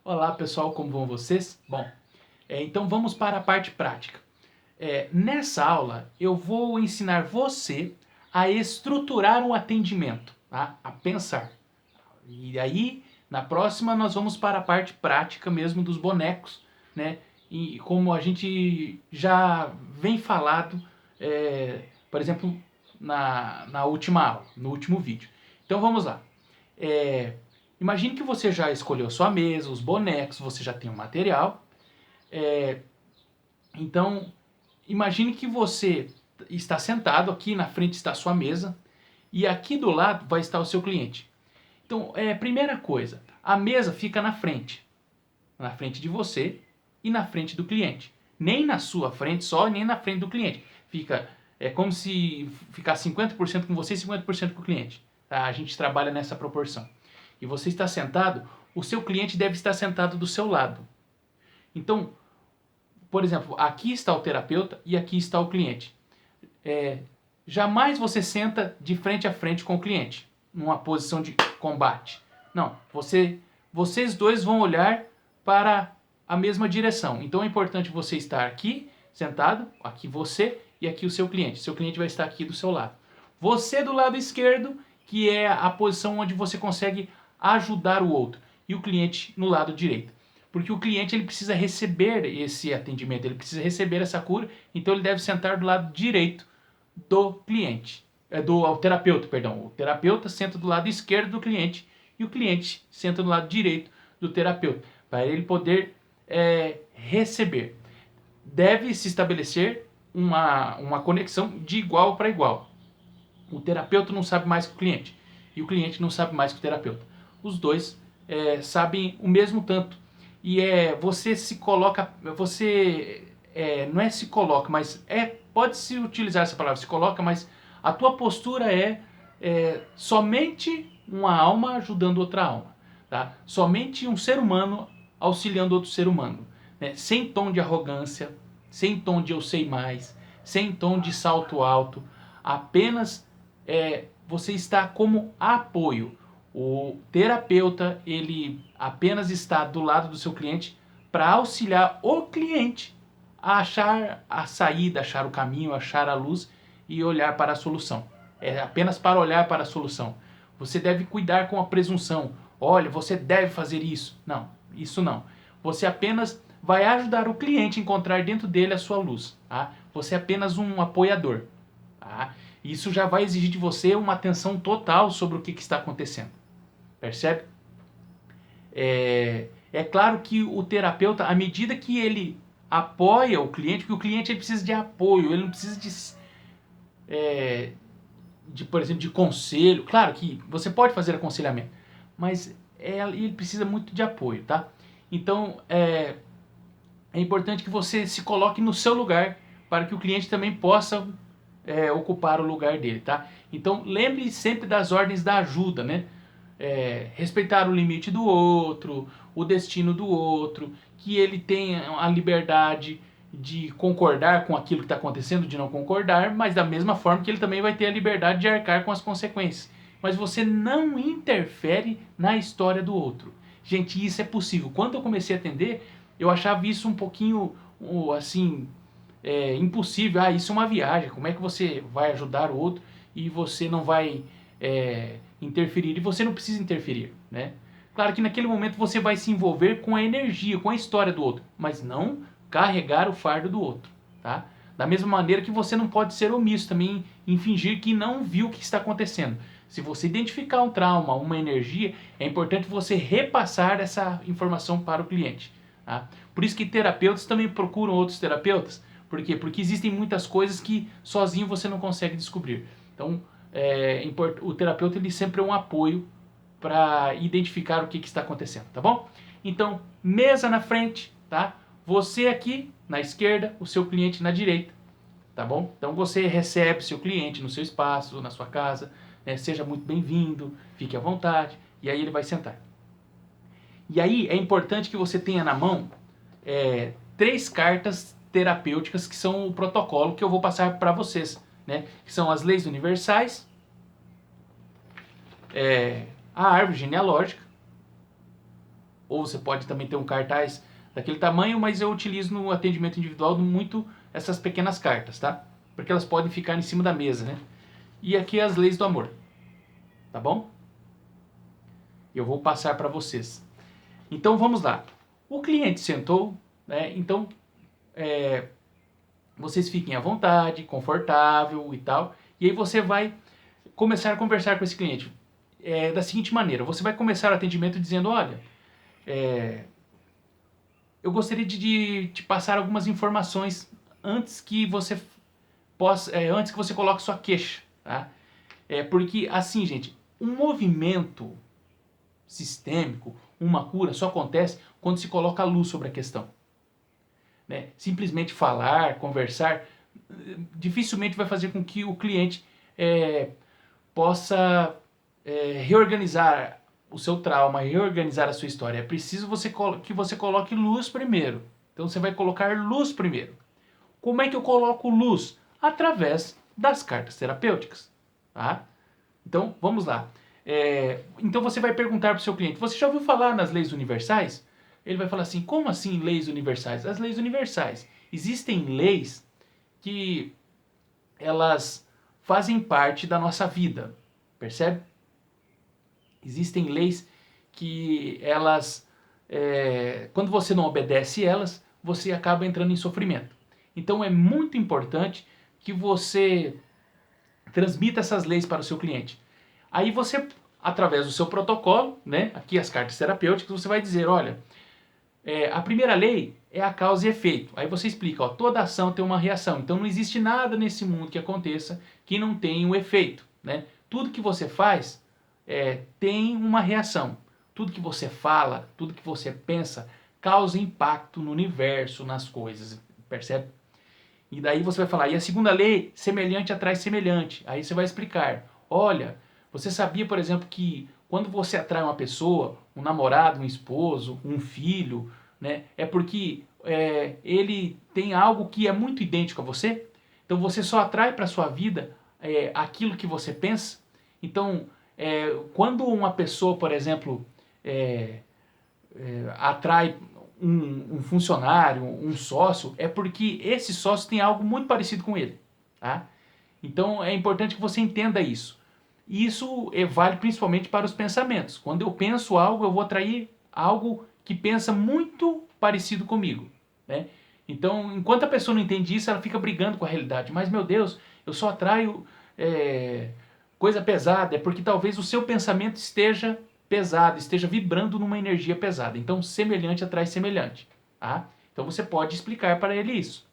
Olá pessoal, como vão vocês? Bom, então vamos para a parte prática. Nessa aula eu vou ensinar você a estruturar um atendimento, tá? A pensar. E aí, na próxima, nós vamos para a parte prática mesmo dos bonecos, né? E como a gente já vem falado, por exemplo, na última aula, no último vídeo. Então vamos lá. É, Imagine que você já escolheu sua mesa, os bonecos, você já tem o material. É, então, imagine que você está sentado, aqui na frente está a sua mesa, e aqui do lado vai estar o seu cliente. Então, primeira coisa, a mesa fica na frente de você e na frente do cliente. Nem na sua frente só, nem na frente do cliente. É como se ficasse 50% com você e 50% com o cliente. Tá? A gente trabalha nessa proporção. E você está sentado, o seu cliente deve estar sentado do seu lado. Então, por exemplo, aqui está o terapeuta e aqui está o cliente. Jamais você senta de frente a frente com o cliente, numa posição de combate. Não, vocês dois vão olhar para a mesma direção. Então é importante você estar aqui, sentado, aqui você e aqui o seu cliente. Seu cliente vai estar aqui do seu lado. Você do lado esquerdo, que é a posição onde você consegue ajudar o outro, e o cliente no lado direito. Porque o cliente ele precisa receber esse atendimento, ele precisa receber essa cura, então ele deve sentar do lado direito do cliente. Do terapeuta, perdão. O terapeuta senta do lado esquerdo do cliente e o cliente senta do lado direito do terapeuta, para ele poder receber. Deve se estabelecer uma conexão de igual para igual. O terapeuta não sabe mais que o cliente e o cliente não sabe mais que o terapeuta. Os dois sabem o mesmo tanto. E você se coloca, não é se coloca, mas pode-se utilizar essa palavra, se coloca, mas a tua postura é somente uma alma ajudando outra alma. Tá? Somente um ser humano auxiliando outro ser humano. Né? Sem tom de arrogância, sem tom de eu sei mais, sem tom de salto alto. Apenas você está como apoio. O terapeuta ele apenas está do lado do seu cliente para auxiliar o cliente a achar a saída, achar o caminho, achar a luz e olhar para a solução. É apenas para olhar para a solução. Você deve cuidar com a presunção. Olha, você deve fazer isso. Não, isso não. Você apenas vai ajudar o cliente a encontrar dentro dele a sua luz. Tá? Você é apenas um apoiador. Tá? Isso já vai exigir de você uma atenção total sobre o que está acontecendo. Percebe? É claro que o terapeuta, à medida que ele apoia o cliente, porque o cliente ele precisa de apoio, ele não precisa por exemplo, de conselho. Claro que você pode fazer aconselhamento, mas ele precisa muito de apoio, tá? Então, é importante que você se coloque no seu lugar para que o cliente também possa ocupar o lugar dele, tá? Então, lembre sempre das ordens da ajuda, né? Respeitar o limite do outro, o destino do outro, que ele tenha a liberdade de concordar com aquilo que está acontecendo, de não concordar, mas da mesma forma que ele também vai ter a liberdade de arcar com as consequências. Mas você não interfere na história do outro. Gente, isso é possível. Quando eu comecei a atender, eu achava isso um pouquinho, assim, impossível. Ah, isso é uma viagem. Como é que você vai ajudar o outro e você não vai interferir? E você não precisa interferir, né? Claro que naquele momento você vai se envolver com a energia, com a história do outro, mas não carregar o fardo do outro, tá? Da mesma maneira que você não pode ser omisso também em fingir que não viu o que está acontecendo. Se você identificar um trauma, uma energia, é importante você repassar essa informação para o cliente. Tá? Por isso que terapeutas também procuram outros terapeutas. Por quê? Porque existem muitas coisas que sozinho você não consegue descobrir. Então, o terapeuta ele sempre é um apoio para identificar o que está acontecendo, tá bom? Então, mesa na frente, tá? Você aqui na esquerda, o seu cliente na direita, tá bom? Então você recebe seu cliente no seu espaço, na sua casa, né? Seja muito bem-vindo, fique à vontade, e aí ele vai sentar. E aí é importante que você tenha na mão 3 cartas terapêuticas que são o protocolo que eu vou passar para vocês, né? Que são as leis universais, a árvore genealógica ou você pode também ter um cartaz daquele tamanho, mas eu utilizo no atendimento individual muito essas pequenas cartas, tá? Porque elas podem ficar em cima da mesa, né? E aqui as leis do amor, tá bom? Eu vou passar para vocês. Então vamos lá. O cliente sentou, né? Então vocês fiquem à vontade, confortável e tal. E aí você vai começar a conversar com esse cliente da seguinte maneira. Você vai começar o atendimento dizendo, olha, eu gostaria de te passar algumas informações antes que você antes que você coloque sua queixa, tá? Porque assim, gente, um movimento sistêmico, uma cura, só acontece quando se coloca a luz sobre a questão. Né? Simplesmente falar, conversar, dificilmente vai fazer com que o cliente possa reorganizar o seu trauma, reorganizar a sua história. É preciso que você coloque luz primeiro. Então você vai colocar luz primeiro. Como é que eu coloco luz? Através das cartas terapêuticas. Tá? Então, vamos lá. Então você vai perguntar para o seu cliente, você já ouviu falar nas leis universais? Ele vai falar assim, como assim leis universais? As leis universais. Existem leis que elas fazem parte da nossa vida, percebe? Existem leis que elas, quando você não obedece elas, você acaba entrando em sofrimento. Então é muito importante que você transmita essas leis para o seu cliente. Aí você, através do seu protocolo, né, aqui as cartas terapêuticas, você vai dizer, olha, a primeira lei é a causa e efeito. Aí você explica, ó, toda ação tem uma reação. Então não existe nada nesse mundo que aconteça que não tenha um efeito. Né? Tudo que você faz tem uma reação. Tudo que você fala, tudo que você pensa, causa impacto no universo, nas coisas. Percebe? E daí você vai falar, e a segunda lei, semelhante atrai semelhante. Aí você vai explicar, olha, você sabia, por exemplo, que quando você atrai uma pessoa, um namorado, um esposo, um filho, né, é porque ele tem algo que é muito idêntico a você? Então você só atrai para a sua vida aquilo que você pensa? Então, quando uma pessoa, por exemplo, atrai um funcionário, um sócio, é porque esse sócio tem algo muito parecido com ele. Tá? Então é importante que você entenda isso. E isso vale principalmente para os pensamentos. Quando eu penso algo, eu vou atrair algo que pensa muito parecido comigo. Né? Então, enquanto a pessoa não entende isso, ela fica brigando com a realidade. Mas, meu Deus, eu só atraio coisa pesada. É porque talvez o seu pensamento esteja pesado, esteja vibrando numa energia pesada. Então, semelhante atrai semelhante. Tá? Então, você pode explicar para ele isso.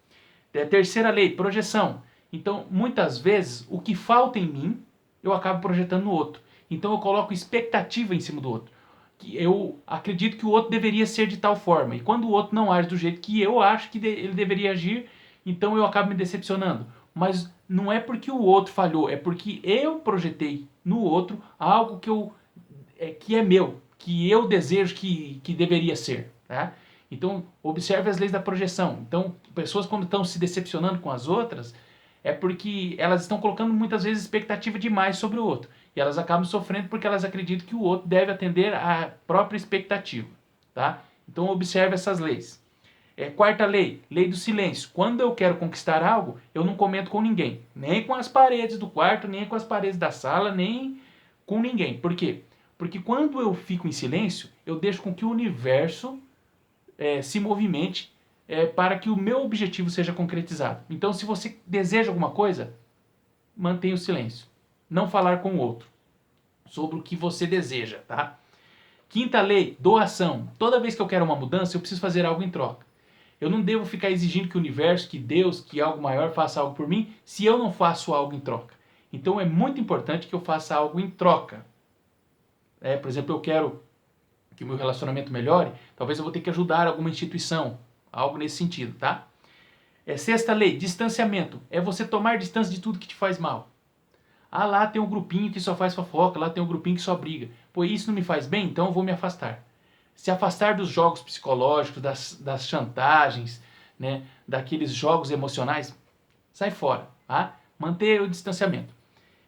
Terceira lei, projeção. Então, muitas vezes, o que falta em mim, eu acabo projetando no outro. Então, eu coloco expectativa em cima do outro. Que eu acredito que o outro deveria ser de tal forma. E quando o outro não age do jeito que eu acho que ele deveria agir, então eu acabo me decepcionando. Mas não é porque o outro falhou, é porque eu projetei no outro algo que é meu, que eu desejo que deveria ser. Tá? Então, observe as leis da projeção. Então, pessoas quando estão se decepcionando com as outras, é porque elas estão colocando muitas vezes expectativa demais sobre o outro. E elas acabam sofrendo porque elas acreditam que o outro deve atender à própria expectativa. Tá? Então, observe essas leis. Quarta lei, lei do silêncio. Quando eu quero conquistar algo, eu não comento com ninguém. Nem com as paredes do quarto, nem com as paredes da sala, nem com ninguém. Por quê? Porque quando eu fico em silêncio, eu deixo com que o universo se movimente para que o meu objetivo seja concretizado. Então, se você deseja alguma coisa, mantenha o silêncio. Não falar com o outro sobre o que você deseja, tá? Quinta lei, doação. Toda vez que eu quero uma mudança, eu preciso fazer algo em troca. Eu não devo ficar exigindo que o universo, que Deus, que algo maior faça algo por mim, se eu não faço algo em troca. Então, é muito importante que eu faça algo em troca. Por exemplo, eu quero que o meu relacionamento melhore, talvez eu vou ter que ajudar alguma instituição, algo nesse sentido, tá? Sexta lei, distanciamento. É você tomar distância de tudo que te faz mal. Ah, lá tem um grupinho que só faz fofoca, lá tem um grupinho que só briga. Pô, isso não me faz bem, então eu vou me afastar. Se afastar dos jogos psicológicos, das chantagens, né, daqueles jogos emocionais, sai fora, tá? Manter o distanciamento.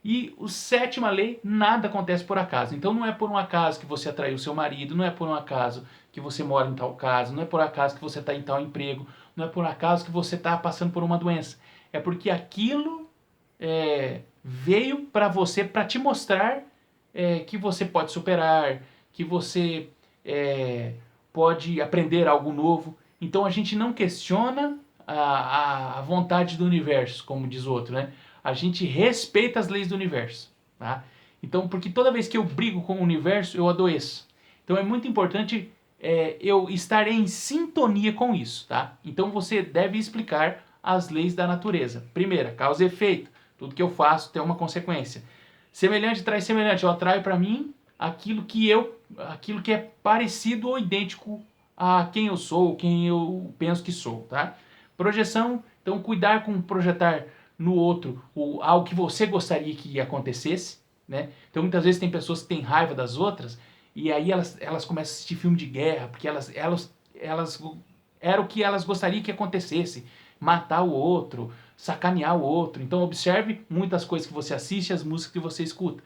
E a sétima lei, nada acontece por acaso. Então não é por um acaso que você atraiu seu marido, não é por um acaso que você mora em tal casa, não é por acaso que você está em tal emprego, não é por acaso que você está passando por uma doença. É porque aquilo veio para você para te mostrar que você pode superar, que você pode aprender algo novo. Então a gente não questiona a vontade do universo, como diz o outro, né? A gente respeita as leis do universo, tá? Então, porque toda vez que eu brigo com o universo, eu adoeço. Então é muito importante eu estar em sintonia com isso, tá? Então você deve explicar as leis da natureza. Primeira, causa e efeito. Tudo que eu faço tem uma consequência. Semelhante traz semelhante. Eu atraio para mim aquilo que é parecido ou idêntico a quem eu sou, quem eu penso que sou, tá? Projeção, então cuidar com projetar no outro algo que você gostaria que acontecesse, né? Então muitas vezes tem pessoas que têm raiva das outras e aí elas começam a assistir filme de guerra, porque elas era o que elas gostariam que acontecesse, matar o outro, sacanear o outro. Então observe muitas coisas que você assiste, as músicas que você escuta.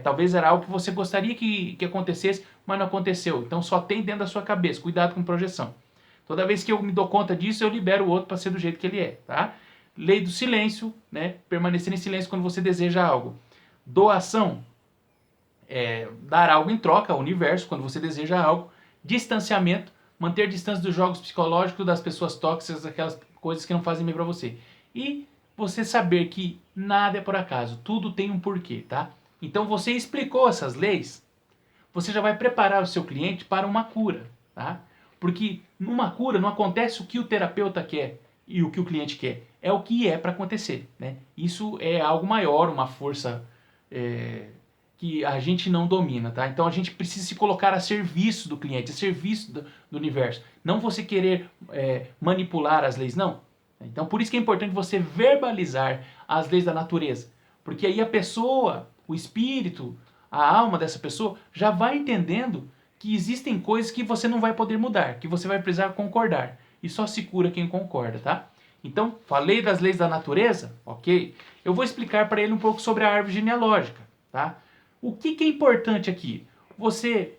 Talvez era algo que você gostaria que acontecesse, mas não aconteceu. Então só tem dentro da sua cabeça. Cuidado com projeção. Toda vez que eu me dou conta disso, eu libero o outro para ser do jeito que ele é, tá? Lei do silêncio, né? Permanecer em silêncio quando você deseja algo. Doação, dar algo em troca ao universo quando você deseja algo. Distanciamento, manter distância dos jogos psicológicos, das pessoas tóxicas, aquelas coisas que não fazem bem para você. E você saber que nada é por acaso, tudo tem um porquê, tá? Então você explicou essas leis, você já vai preparar o seu cliente para uma cura, tá? Porque numa cura não acontece o que o terapeuta quer e o que o cliente quer, é o que é para acontecer, né? Isso é algo maior, uma força que a gente não domina, tá? Então a gente precisa se colocar a serviço do cliente, a serviço do universo. Não você querer manipular as leis, não. Então por isso que é importante você verbalizar as leis da natureza. Porque aí a pessoa, o espírito, a alma dessa pessoa já vai entendendo que existem coisas que você não vai poder mudar, que você vai precisar concordar. E só se cura quem concorda, tá? Então, falei das leis da natureza, ok? Eu vou explicar para ele um pouco sobre a árvore genealógica, tá? O que é importante aqui? Você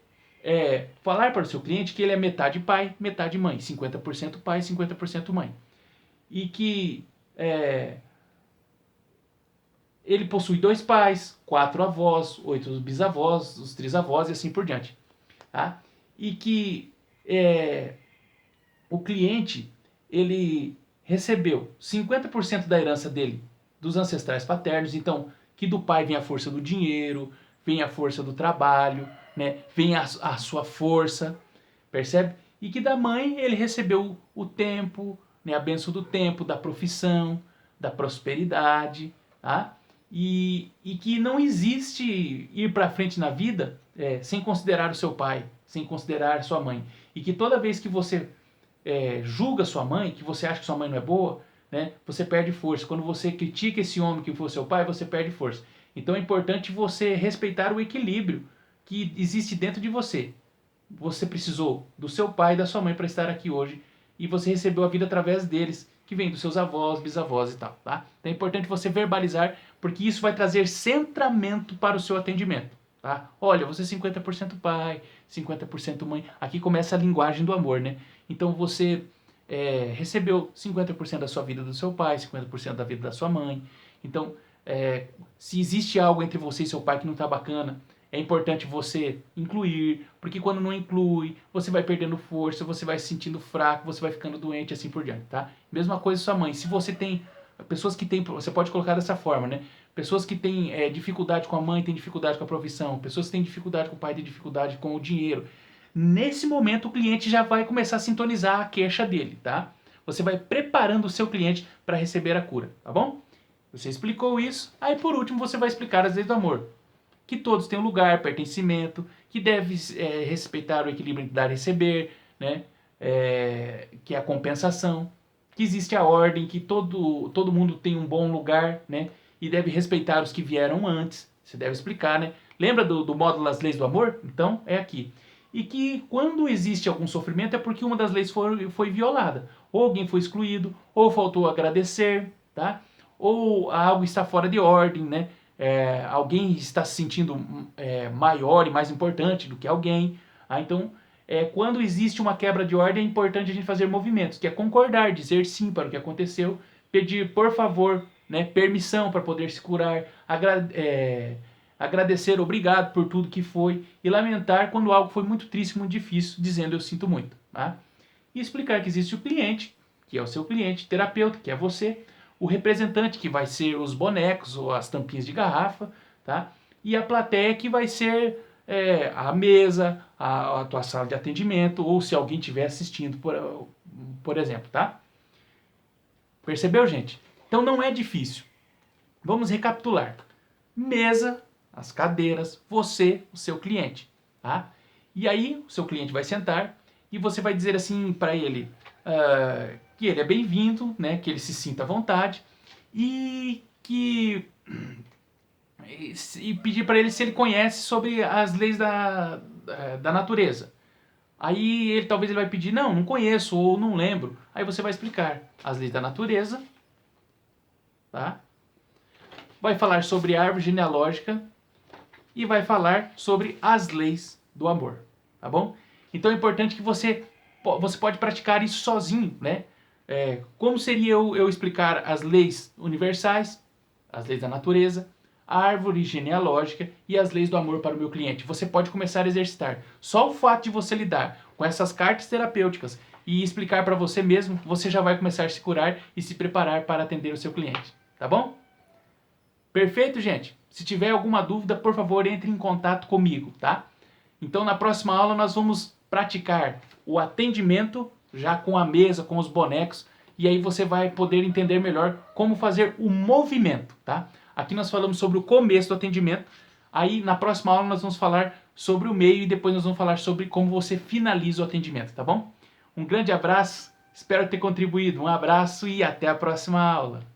falar para o seu cliente que ele é metade pai, metade mãe. 50% pai, 50% mãe. E que ele possui 2 pais, 4 avós, 8 bisavós, os trisavós e assim por diante. Tá? E que o cliente ele recebeu 50% da herança dele dos ancestrais paternos, então que do pai vem a força do dinheiro, vem a força do trabalho, né? Vem a sua força, percebe? E que da mãe ele recebeu o tempo, né? A bênção do tempo, da profissão, da prosperidade, tá? E que não existe ir para frente na vida sem considerar o seu pai, sem considerar sua mãe. E que toda vez que você julga sua mãe, que você acha que sua mãe não é boa, né, você perde força. Quando você critica esse homem que foi seu pai, você perde força. Então é importante você respeitar o equilíbrio que existe dentro de você. Você precisou do seu pai e da sua mãe para estar aqui hoje e você recebeu a vida através deles, que vem dos seus avós, bisavós e tal, tá? Então é importante você verbalizar, porque isso vai trazer centramento para o seu atendimento, tá? Olha, você é 50% pai, 50% mãe. Aqui começa a linguagem do amor, né? Então você recebeu 50% da sua vida do seu pai, 50% da vida da sua mãe. Então, se existe algo entre você e seu pai que não está bacana, é importante você incluir, porque quando não inclui, você vai perdendo força, você vai se sentindo fraco, você vai ficando doente, assim por diante, tá? Mesma coisa sua mãe. Se você tem pessoas que têm, você pode colocar dessa forma, né? Pessoas que têm dificuldade com a mãe, têm dificuldade com a profissão, pessoas que têm dificuldade com o pai, têm dificuldade com o dinheiro. Nesse momento o cliente já vai começar a sintonizar a queixa dele, tá? Você vai preparando o seu cliente para receber a cura, tá bom? Você explicou isso, aí por último você vai explicar as leis do amor. Que todos têm um lugar, pertencimento, que deve respeitar o equilíbrio entre dar e receber, né? Que é a compensação, que existe a ordem, que todo mundo tem um bom lugar, né? E deve respeitar os que vieram antes. Você deve explicar, né? Lembra do módulo das leis do amor? Então, é aqui. E que quando existe algum sofrimento é porque uma das leis foi violada. Ou alguém foi excluído, ou faltou agradecer, tá? Ou algo está fora de ordem, né? alguém está se sentindo maior e mais importante do que alguém. Então, quando existe uma quebra de ordem, é importante a gente fazer movimentos, que é concordar, dizer sim para o que aconteceu, pedir por favor, né, permissão para poder se curar, agradecer, obrigado por tudo que foi, e lamentar quando algo foi muito triste, muito difícil, dizendo eu sinto muito. Tá? E explicar que existe o cliente, que é o seu cliente, terapeuta, que é você, o representante, que vai ser os bonecos ou as tampinhas de garrafa, tá? E a plateia, que vai ser a mesa, a tua sala de atendimento, ou se alguém estiver assistindo, por exemplo, tá? Percebeu, gente? Então não é difícil. Vamos recapitular. Mesa, as cadeiras, você, o seu cliente, tá? E aí o seu cliente vai sentar e você vai dizer assim para ele que ele é bem-vindo, né? Que ele se sinta à vontade e pedir para ele se ele conhece sobre as leis da natureza. Aí talvez ele vai pedir, não conheço ou não lembro. Aí você vai explicar as leis da natureza, tá? Vai falar sobre a árvore genealógica e vai falar sobre as leis do amor, tá bom? Então é importante que você pode praticar isso sozinho, né? Como seria eu explicar as leis universais, as leis da natureza, a árvore genealógica e as leis do amor para o meu cliente? Você pode começar a exercitar. Só o fato de você lidar com essas cartas terapêuticas e explicar para você mesmo, você já vai começar a se curar e se preparar para atender o seu cliente, tá bom? Perfeito, gente? Se tiver alguma dúvida, por favor, entre em contato comigo, tá? Então, na próxima aula, nós vamos praticar o atendimento, já com a mesa, com os bonecos, e aí você vai poder entender melhor como fazer o movimento, tá? Aqui nós falamos sobre o começo do atendimento, aí na próxima aula nós vamos falar sobre o meio e depois nós vamos falar sobre como você finaliza o atendimento, tá bom? Um grande abraço, espero ter contribuído, um abraço e até a próxima aula.